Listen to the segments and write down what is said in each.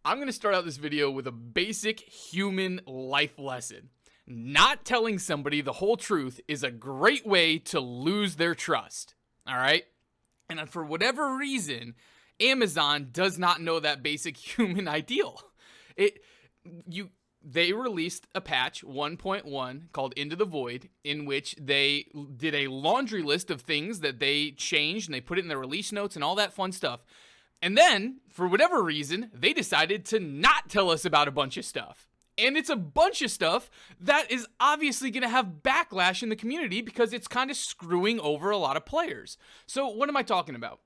I'm going to start out this video with a basic human life lesson. Not telling somebody the whole truth is a great way to lose their trust. All right? And for whatever reason, Amazon does not know that basic human ideal. They released a patch 1.1 called Into the Void, in which they did a laundry list of things that they changed, and they put it in their release notes and all that fun stuff. And then, for whatever reason, they decided to not tell us about a bunch of stuff. And it's a bunch of stuff that is obviously going to have backlash in the community because it's kind of screwing over a lot of players. So what am I talking about?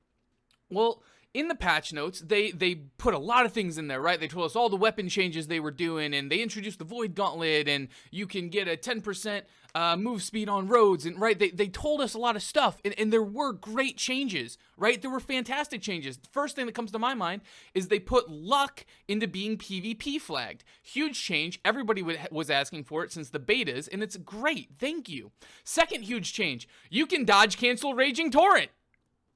Well, in the patch notes, they put a lot of things in there, right? They told us all the weapon changes they were doing, and they introduced the Void Gauntlet, and you can get a 10% move speed on roads, and right, they told us a lot of stuff, and there were great changes, right? There were fantastic changes. The first thing that comes to my mind is they put luck into being PvP flagged. Huge change. Everybody was asking for it since the betas, and it's great. Thank you. Second huge change. You can dodge cancel Raging Torrent.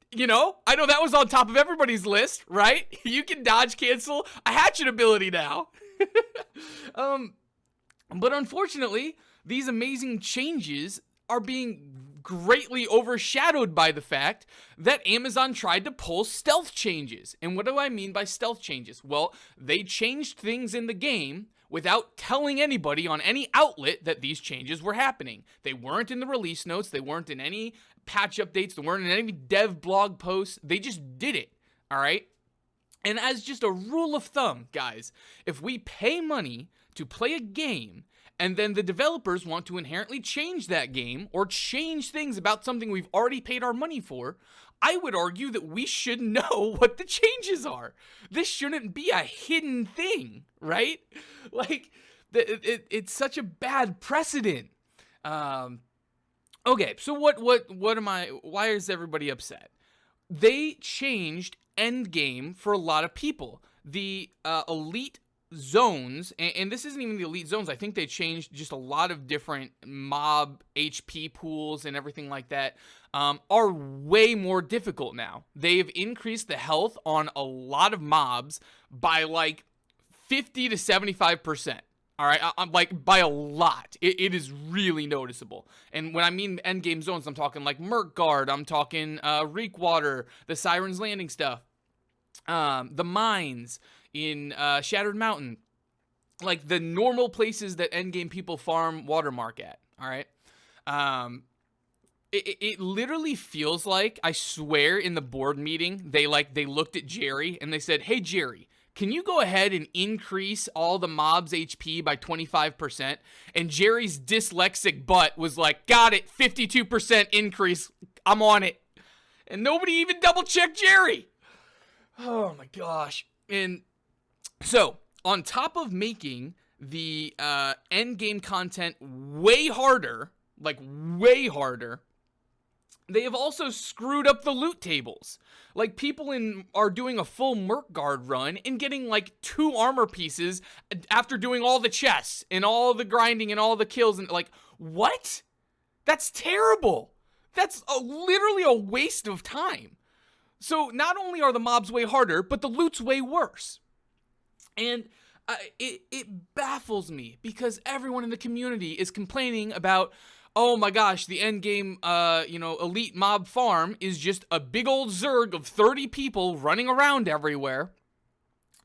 You know, I know that was on top of everybody's list, right? You can dodge cancel a hatchet ability now. But unfortunately, these amazing changes are being greatly overshadowed by the fact that Amazon tried to pull stealth changes. And what do I mean by stealth changes? Well, they changed things in the game without telling anybody on any outlet that these changes were happening. They weren't in the release notes. They weren't in any patch updates. They weren't in any dev blog posts. They just did it, all right? And as just a rule of thumb, guys, if we pay money to play a game and then the developers want to inherently change that game or change things about something we've already paid our money for, I would argue that we should know what the changes are. This shouldn't be a hidden thing, right? Like, it's such a bad precedent. Okay, so why is everybody upset? They changed endgame for a lot of people. The elite zones, and this isn't even the elite zones, I think they changed just a lot of different mob HP pools and everything like that, are way more difficult now. They've increased the health on a lot of mobs by like 50 to 75%. All right, I'm like by a lot. It is really noticeable. And when I mean endgame zones, I'm talking like Murkguard, I'm talking Reekwater, the Siren's Landing stuff, the mines in Shattered Mountain, like the normal places that endgame people farm Watermark at. All right, it literally feels like, I swear, in the board meeting they looked at Jerry and they said, "Hey Jerry, can you go ahead and increase all the mobs' HP by 25%? And Jerry's dyslexic butt was like, "Got it, 52% increase. I'm on it." And nobody even double-checked Jerry. Oh my gosh. And so, on top of making the endgame content way harder, they have also screwed up the loot tables. Like, people are doing a full Murkguard run and getting like 2 armor pieces after doing all the chests and all the grinding and all the kills, and like, what? That's terrible. That's literally a waste of time. So not only are the mobs way harder, but the loot's way worse. And it baffles me because everyone in the community is complaining about, oh my gosh, the endgame, elite mob farm is just a big old Zerg of 30 people running around everywhere.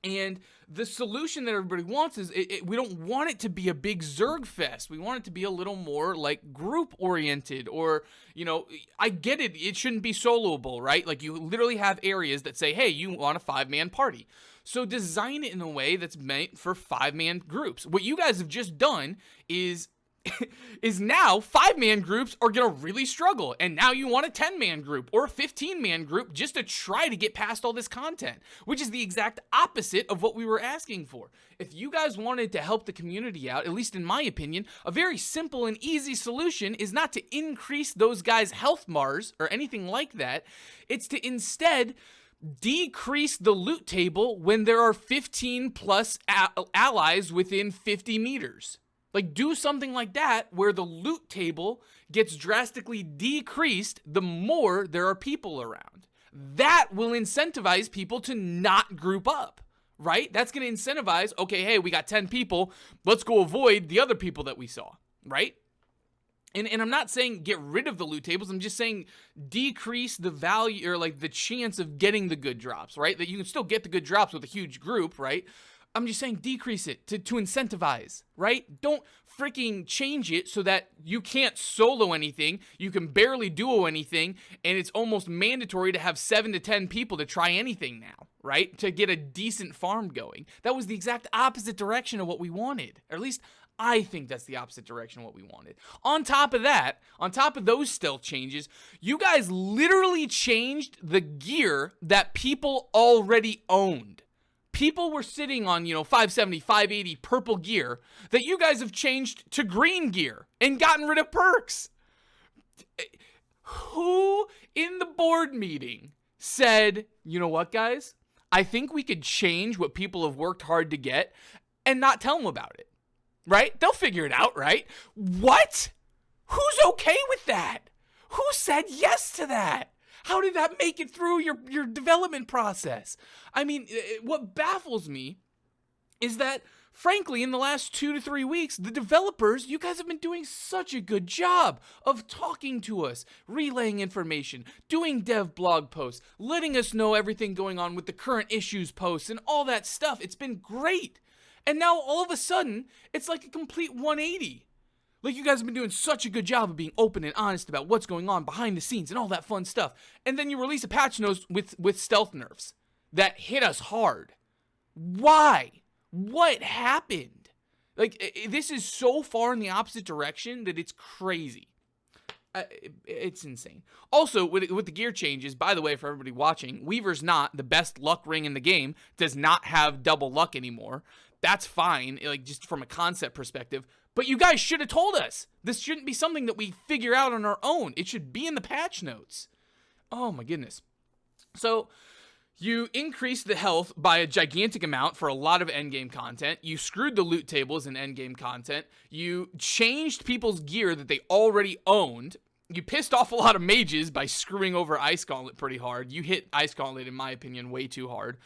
And the solution that everybody wants is, we don't want it to be a big Zerg fest. We want it to be a little more like group oriented, or, I get it. It shouldn't be soloable, right? Like, you literally have areas that say, hey, you want a 5-man party. So design it in a way that's meant for 5-man groups. What you guys have just done is now 5-man groups are going to really struggle. And now you want a 10-man group or a 15-man group just to try to get past all this content, which is the exact opposite of what we were asking for. If you guys wanted to help the community out, at least in my opinion, a very simple and easy solution is not to increase those guys' health bars or anything like that. It's to instead decrease the loot table when there are 15 plus allies within 50 meters. Like, do something like that where the loot table gets drastically decreased the more there are people around. That will incentivize people to not group up, right? That's going to incentivize, okay, hey, we got 10 people. Let's go avoid the other people that we saw, right? And I'm not saying get rid of the loot tables. I'm just saying decrease the value or like the chance of getting the good drops, right? That you can still get the good drops with a huge group, right? I'm just saying decrease it to incentivize, right? Don't freaking change it so that you can't solo anything, you can barely duo anything, and it's almost mandatory to have 7 to 10 people to try anything now, right? To get a decent farm going. That was the exact opposite direction of what we wanted. Or at least I think that's the opposite direction of what we wanted. On top of that, on top of those stealth changes, you guys literally changed the gear that people already owned. People were sitting on, 570, 580 purple gear that you guys have changed to green gear and gotten rid of perks. Who in the board meeting said, you know what, guys? I think we could change what people have worked hard to get and not tell them about it, right? They'll figure it out, right? What? Who's okay with that? Who said yes to that? How did that make it through your development process? I mean, what baffles me is that, frankly, in the last 2 to 3 weeks, the developers, you guys have been doing such a good job of talking to us, relaying information, doing dev blog posts, letting us know everything going on with the current issues posts and all that stuff. It's been great. And now, all of a sudden, it's like a complete 180. Like, you guys have been doing such a good job of being open and honest about what's going on behind the scenes and all that fun stuff. And then you release a patch notes with stealth nerfs that hit us hard. Why? What happened? Like, this is so far in the opposite direction that it's crazy. It's insane. Also, with the gear changes, by the way, for everybody watching, Weaver's not the best luck ring in the game, does not have double luck anymore. That's fine, like, just from a concept perspective. But you guys should have told us. This shouldn't be something that we figure out on our own. It should be in the patch notes. Oh my goodness. So you increased the health by a gigantic amount for a lot of endgame content. You screwed the loot tables in endgame content. You changed people's gear that they already owned. You pissed off a lot of mages by screwing over Ice Gauntlet pretty hard. You hit Ice Gauntlet, in my opinion, way too hard.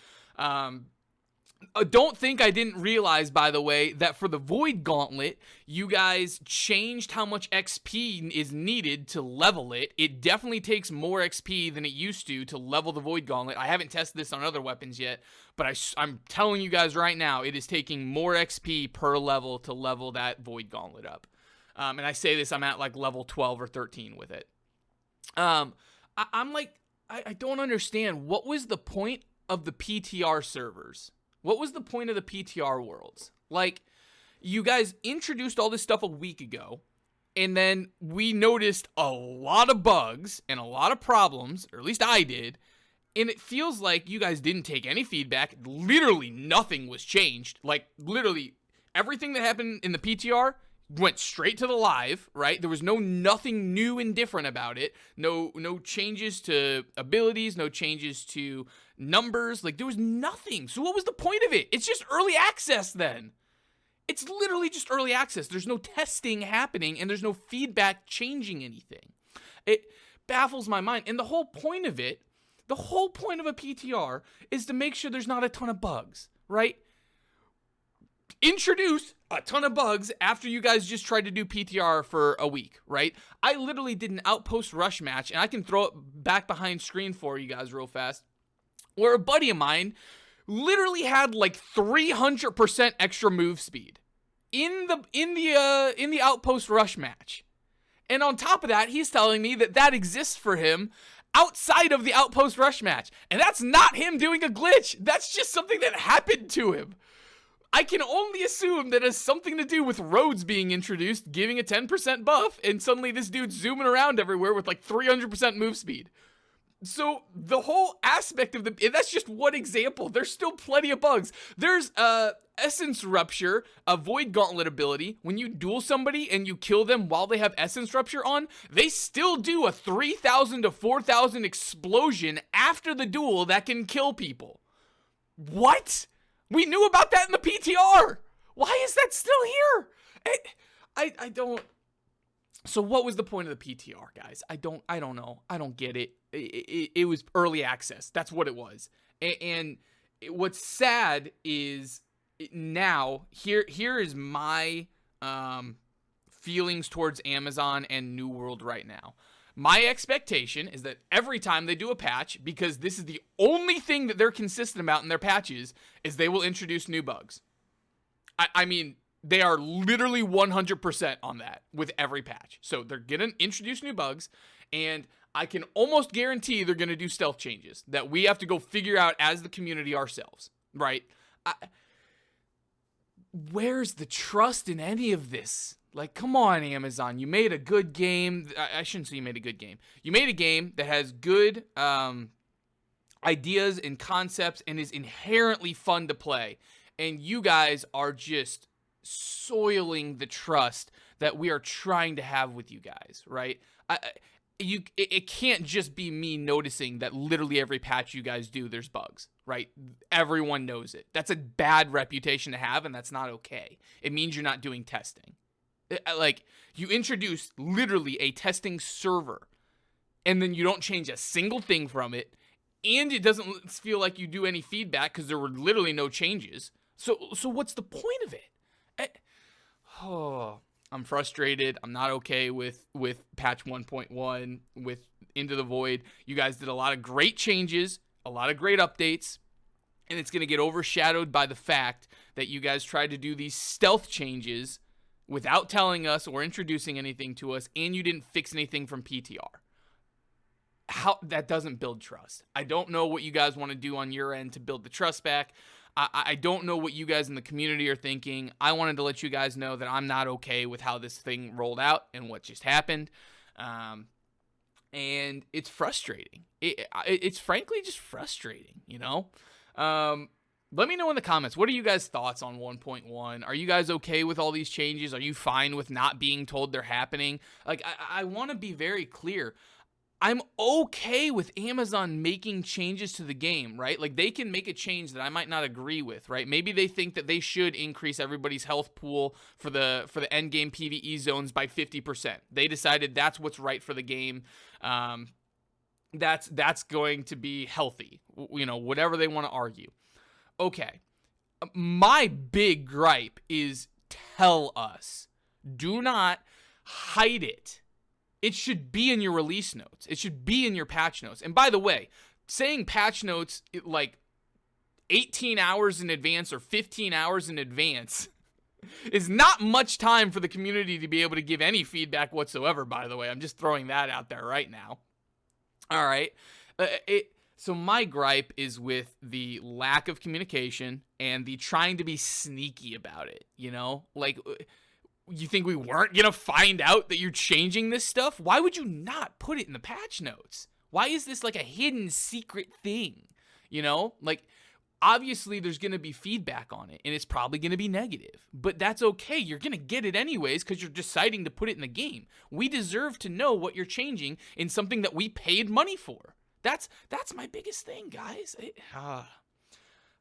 Don't think I didn't realize, by the way, that for the Void Gauntlet, you guys changed how much XP is needed to level it. It definitely takes more XP than it used to level the Void Gauntlet. I haven't tested this on other weapons yet, but I'm telling you guys right now, it is taking more XP per level to level that Void Gauntlet up. And I say this, I'm at like level 12 or 13 with it. I don't understand. What was the point of the PTR servers? What was the point of the PTR worlds? Like, you guys introduced all this stuff a week ago, and then we noticed a lot of bugs and a lot of problems, or at least I did, and it feels like you guys didn't take any feedback. Literally nothing was changed. Like, literally everything that happened in the PTR went straight to the live, right? There was nothing new and different about it. No changes to abilities, no changes to numbers. Like, there was nothing. So what was the point of it? It's just early access then. It's literally just early access. There's no testing happening, and there's no feedback changing anything. It baffles my mind. And the whole point of it, the whole point of a PTR is to make sure there's not a ton of bugs, right? Introduce a ton of bugs after you guys just tried to do PTR for a week, right? I literally did an Outpost Rush match, and I can throw it back behind screen for you guys real fast, where a buddy of mine literally had like 300% extra move speed in the Outpost Rush match. And on top of that, he's telling me that exists for him outside of the Outpost Rush match. And that's not him doing a glitch. That's just something that happened to him. I can only assume that it has something to do with roads being introduced, giving a 10% buff, and suddenly this dude's zooming around everywhere with like 300% move speed. So the whole aspect of that's just one example. There's still plenty of bugs. There's Essence Rupture, a Void Gauntlet ability. When you duel somebody and you kill them while they have Essence Rupture on, they still do a 3,000 to 4,000 explosion after the duel that can kill people. What? We knew about that in the PTR. Why is that still here? I don't. So what was the point of the PTR, guys? I don't know. I don't get it. It was early access. That's what it was. And what's sad is now here is my feelings towards Amazon and New World right now. My expectation is that every time they do a patch, because this is the only thing that they're consistent about in their patches, is they will introduce new bugs. I mean, they are literally 100% on that with every patch. So they're going to introduce new bugs, and I can almost guarantee they're going to do stealth changes that we have to go figure out as the community ourselves, right? Where's the trust in any of this? Like, come on, Amazon. You made a good game. I shouldn't say you made a good game. You made a game that has good ideas and concepts and is inherently fun to play. And you guys are just soiling the trust that we are trying to have with you guys, right? It can't just be me noticing that literally every patch you guys do, there's bugs, right? Everyone knows it. That's a bad reputation to have, and that's not okay. It means you're not doing testing. Like, you introduce literally a testing server, and then you don't change a single thing from it, and it doesn't feel like you do any feedback because there were literally no changes. So what's the point of it? I'm frustrated. I'm not okay with patch 1.1, with Into the Void. You guys did a lot of great changes, a lot of great updates, and it's going to get overshadowed by the fact that you guys tried to do these stealth changes without telling us or introducing anything to us, and you didn't fix anything from PTR. How that doesn't build trust. I don't know what you guys want to do on your end to build the trust back. I don't know what you guys in the community are thinking. I wanted to let you guys know that I'm not okay with how this thing rolled out and what just happened. And it's frustrating. It's frankly just frustrating, you know? Let me know in the comments, what are you guys' thoughts on 1.1? Are you guys okay with all these changes? Are you fine with not being told they're happening? Like, I want to be very clear. I'm okay with Amazon making changes to the game, right? Like, they can make a change that I might not agree with, right? Maybe they think that they should increase everybody's health pool for the end game PvE zones by 50%. They decided that's what's right for the game. That's going to be healthy, you know, whatever they want to argue. Okay, my big gripe is tell us. Do not hide it. It should be in your release notes. It should be in your patch notes. And by the way, saying patch notes like 18 hours in advance or 15 hours in advance is not much time for the community to be able to give any feedback whatsoever, by the way. I'm just throwing that out there right now. All right. So my gripe is with the lack of communication and the trying to be sneaky about it, you know? Like, you think we weren't going to find out that you're changing this stuff? Why would you not put it in the patch notes? Why is this like a hidden secret thing, you know? Like, obviously there's going to be feedback on it, and it's probably going to be negative. But that's okay. You're going to get it anyways because you're deciding to put it in the game. We deserve to know what you're changing in something that we paid money for. That's my biggest thing, guys.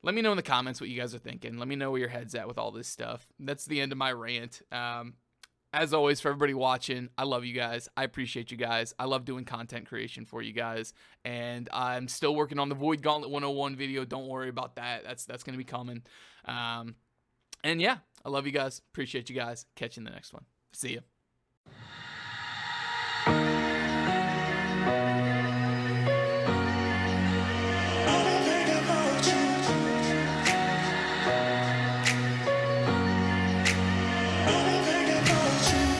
Let me know in the comments what you guys are thinking. Let me know where your head's at with all this stuff. That's the end of my rant. As always, for everybody watching, I love you guys. I appreciate you guys. I love doing content creation for you guys. And I'm still working on the Void Gauntlet 101 video. Don't worry about that. That's going to be coming. And yeah, I love you guys. Appreciate you guys. Catch you in the next one. See ya.